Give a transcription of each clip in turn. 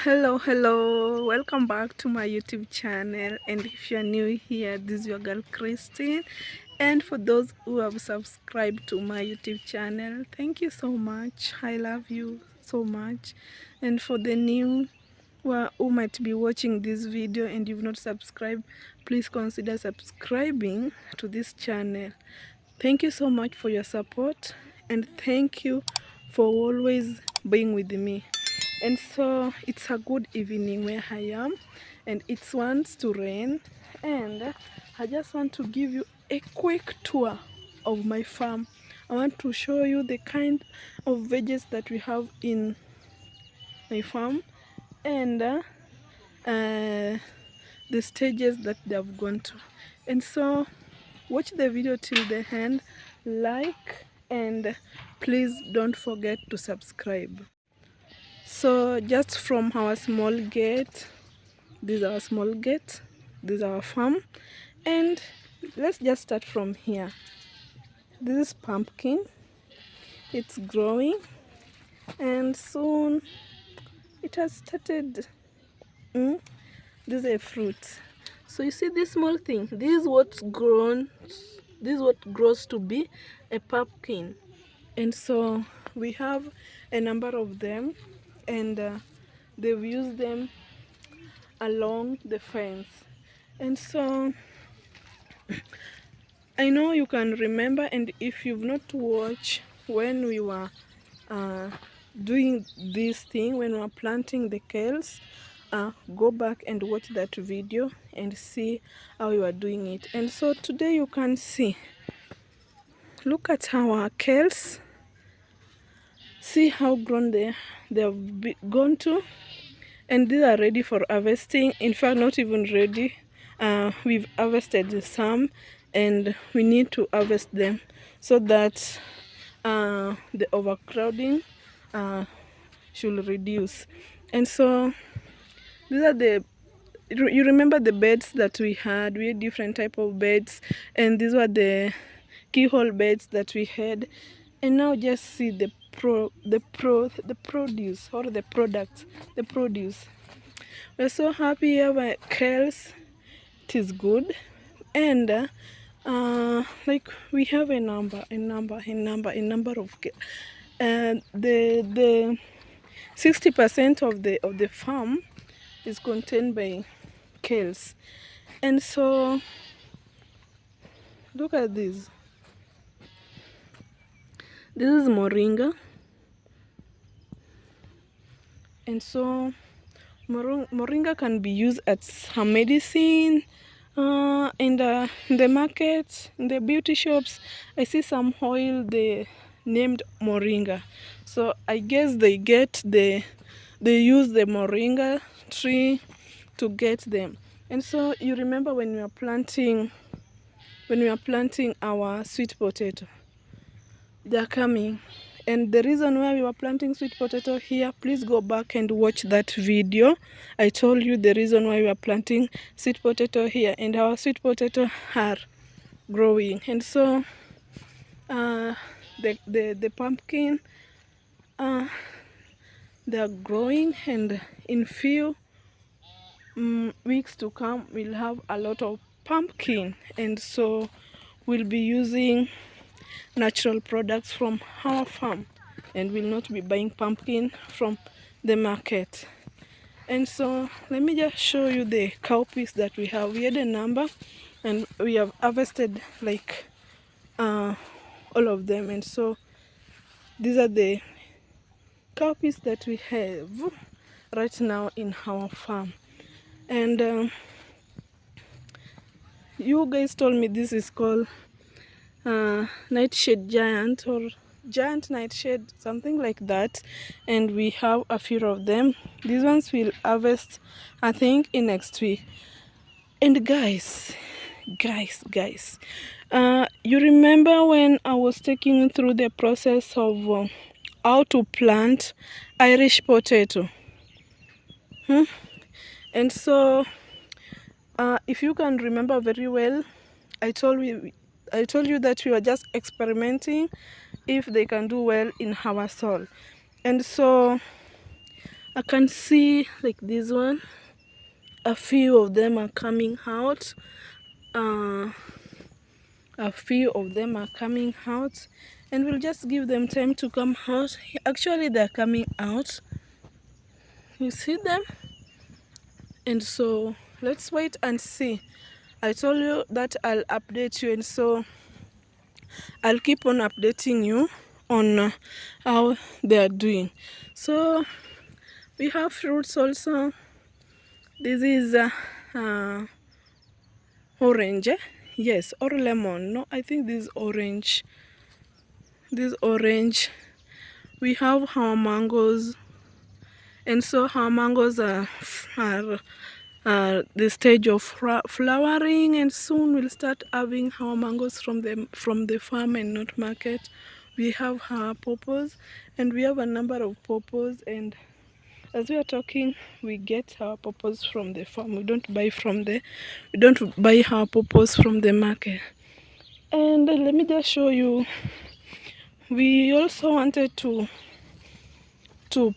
Hello, welcome back to my YouTube channel. And if you're new here, this is your girl Christine. And for those who have subscribed to my YouTube channel, thank you so much. I love you so much. And for the new who might be watching this video and you've not subscribed, please consider subscribing to this channel. Thank you so much for your support, and thank you for always being with me. And so it's a good evening where I am, and it wants to rain, and I just want to give you a quick tour of my farm. I want to show you the kind of veggies that we have in my farm, and the stages that they have gone to. And so watch the video till the end, like, and please don't forget to subscribe. So just from our small gate, this is our small gate, this is our farm, and let's just start from here. This is pumpkin. It's growing, and soon it has started. This is a fruit. So you see this small thing, this is what grows to be a pumpkin. And so we have a number of them, and they've used them along the fence. And so I know you can remember, and if you've not watched when we were doing this thing, when we were planting the kales, go back and watch that video and see how we were doing it. And so today you can see, look at our kales, see how grown they have gone to, and these are ready for harvesting. In fact, not even ready, we've harvested some, and we need to harvest them so that the overcrowding should reduce. And so these are you remember the beds that we had different type of beds, and these were the keyhole beds that we had. And now just see the produce, or the product, the produce. We're so happy here by kales. It is good, and like we have a number of and the 60% of the farm is contained by kales. And so look at this. This is moringa, and so moringa can be used as a medicine. In the market, in the beauty shops, I see some oil they named moringa. So I guess they use the moringa tree to get them. And so you remember when we are planting our sweet potato, they are coming. And the reason why we were planting sweet potato here, please go back and watch that video. I told you the reason why we are planting sweet potato here, and our sweet potato are growing. And so the pumpkin, they are growing, and in few weeks to come we'll have a lot of pumpkin. And so we'll be using natural products from our farm, and will not be buying pumpkin from the market. And so let me just show you the cowpeas that we have. We had a number, and we have harvested like all of them. And so these are the cowpeas that we have right now in our farm. And you guys told me this is called nightshade giant, or giant nightshade, something like that. And we have a few of them. These ones will harvest, I think, in next week. And guys, you remember when I was taking you through the process of how to plant Irish potato? And so if you can remember very well, I told you that we were just experimenting if they can do well in our soil. And so I can see like this one, a few of them are coming out. A few of them are coming out, and we'll just give them time to come out. Actually, they're coming out. You see them? And so let's wait and see. I told you that I'll update you, and so I'll keep on updating you on how they are doing. So we have fruits also. This is orange, yes, or lemon. No, I think this is orange. This is orange. We have our mangoes, and so our mangoes are the stage of flowering, and soon we'll start having our mangoes from the farm and not market. We have our pawpaws, and we have a number of pawpaws, and as we are talking, we get our pawpaws from the farm. We don't buy our pawpaws from the market. And let me just show you, we also wanted to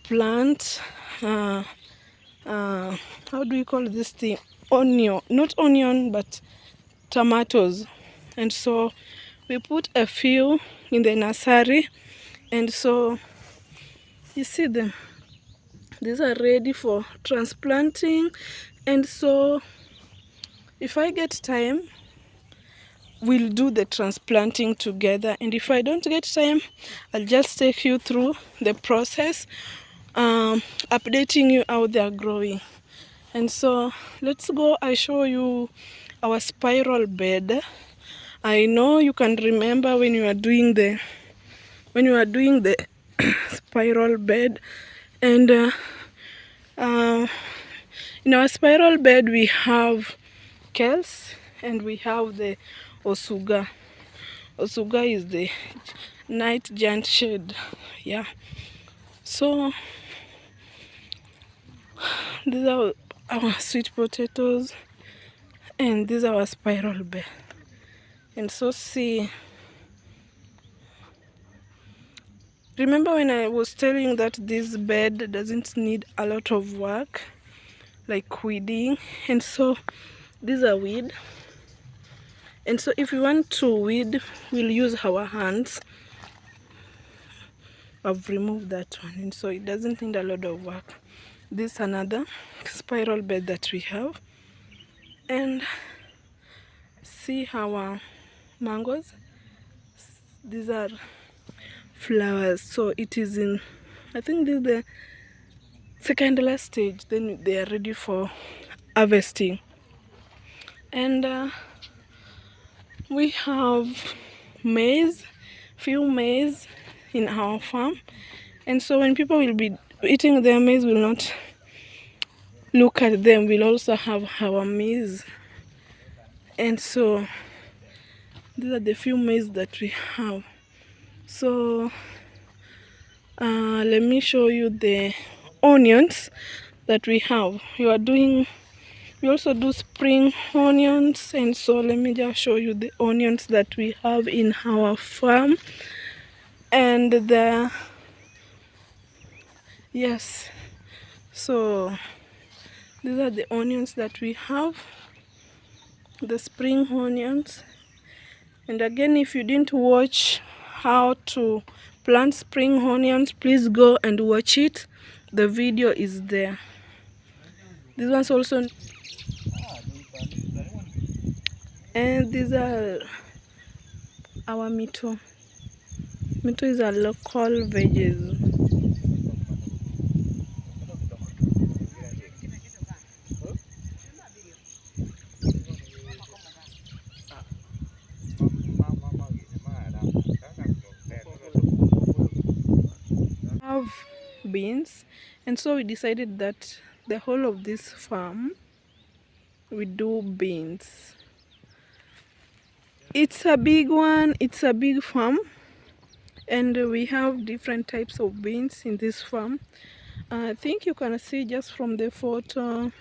plant how do we call this thing, onion, not onion but tomatoes. And so we put a few in the nursery, and so you see them, these are ready for transplanting. And so if I get time, we'll do the transplanting together, and if I don't get time, I'll just take you through the process, updating you how they are growing. And so let's go, I show you our spiral bed. I know you can remember when you are doing the spiral bed. And in our spiral bed we have kales, and we have the osuga. Osuga is the night giant shade. Yeah, so these are our sweet potatoes, and these are our spiral bed. And so see, remember when I was telling you that this bed doesn't need a lot of work like weeding, and so these are weed. And so if we want to weed, we'll use our hands. I've removed that one, and so it doesn't need a lot of work. This is another spiral bed that we have. And see our mangoes, these are flowers. So it is in, I think this is the second last stage, then they are ready for harvesting. And we have maize, few maize in our farm, and so when people will be eating their maize, will not look at them, we'll also have our maize. And so these are the few maize that we have. So let me show you the onions that we have. We also do spring onions, and so let me just show you the onions that we have in our farm. And yes, so these are the onions that we have, the spring onions. And again, if you didn't watch how to plant spring onions, please go and watch it. The video is there. This one's also, and these are our mito. Mito is a local veggies. Have beans, and so we decided that the whole of this farm we do beans. It's a big one, it's a big farm, and we have different types of beans in this farm. I think you can see just from the photo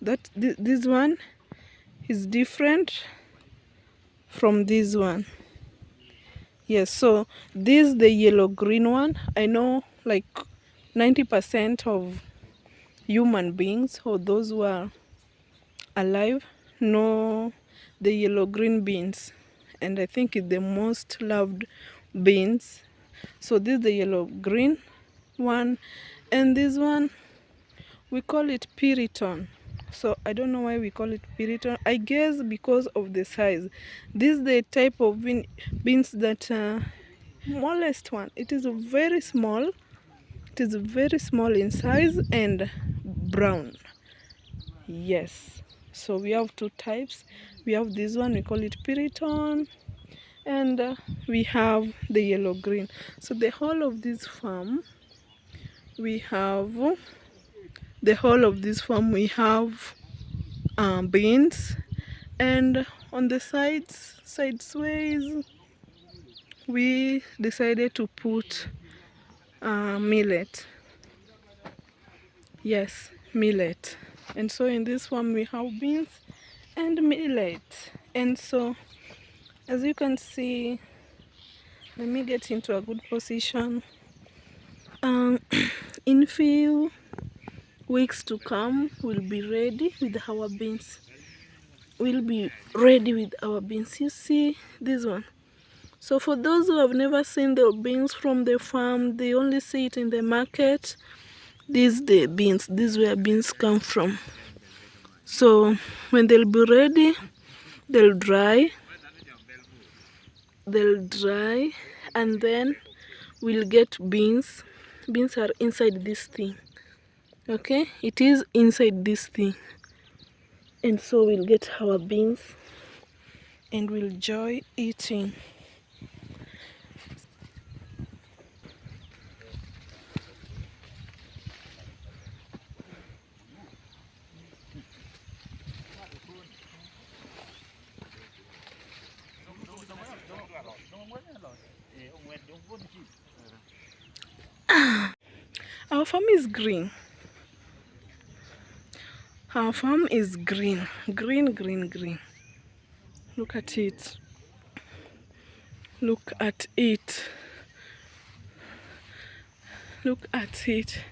that this one is different from this one. Yes, so this is the yellow green one. I know, like, 90% of human beings, or those who are alive, know the yellow green beans, and I think it's the most loved beans. So this is the yellow green one, and this one we call it Piriton. So I don't know why we call it Piriton. I guess because of the size. This is the type of beans that smallest one. It is very small. It is very small in size and brown. Yes. So we have two types. We have this one, we call it Piriton, and we have the yellow green. So the whole of this farm, we have beans, and on the sideways we decided to put millet. Yes, millet. And so in this farm we have beans and millet. And so as you can see, let me get into a good position. In few weeks to come, we'll be ready with our beans. You see this one. So for those who have never seen the beans from the farm, they only see it in the market. These the beans. This is where beans come from. So when they'll be ready, they'll dry, and then we'll get beans. Beans are inside this thing. Okay, it is inside this thing, and so we'll get our beans and we'll enjoy eating. Our farm is green. Our farm is green. Green. Look at it. Look at it. Look at it.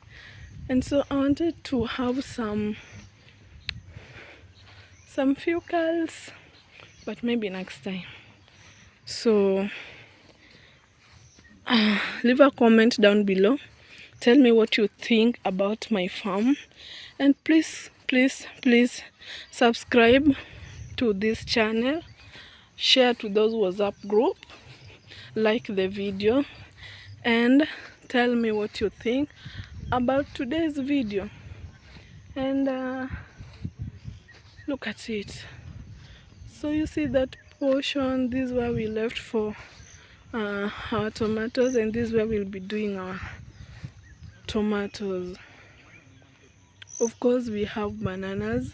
And so I wanted to have some few cows, but maybe next time. So leave a comment down below. Tell me what you think about my farm, and please subscribe to this channel, share to those WhatsApp group, like the video, and tell me what you think about today's video. And look at it. So you see that portion, this is where we left for our tomatoes, and this is where we'll be doing our tomatoes. Of course we have bananas.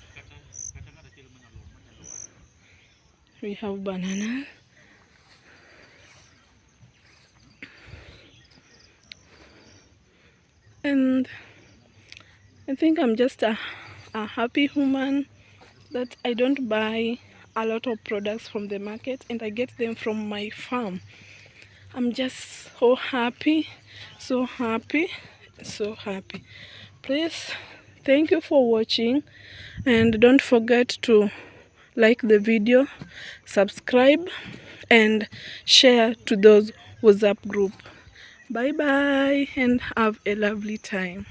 And I think I'm just a happy woman that I don't buy a lot of products from the market, and I get them from my farm. I'm just so happy. Please, thank you for watching, and don't forget to like the video, subscribe, and share to those WhatsApp group. Bye bye, and have a lovely time.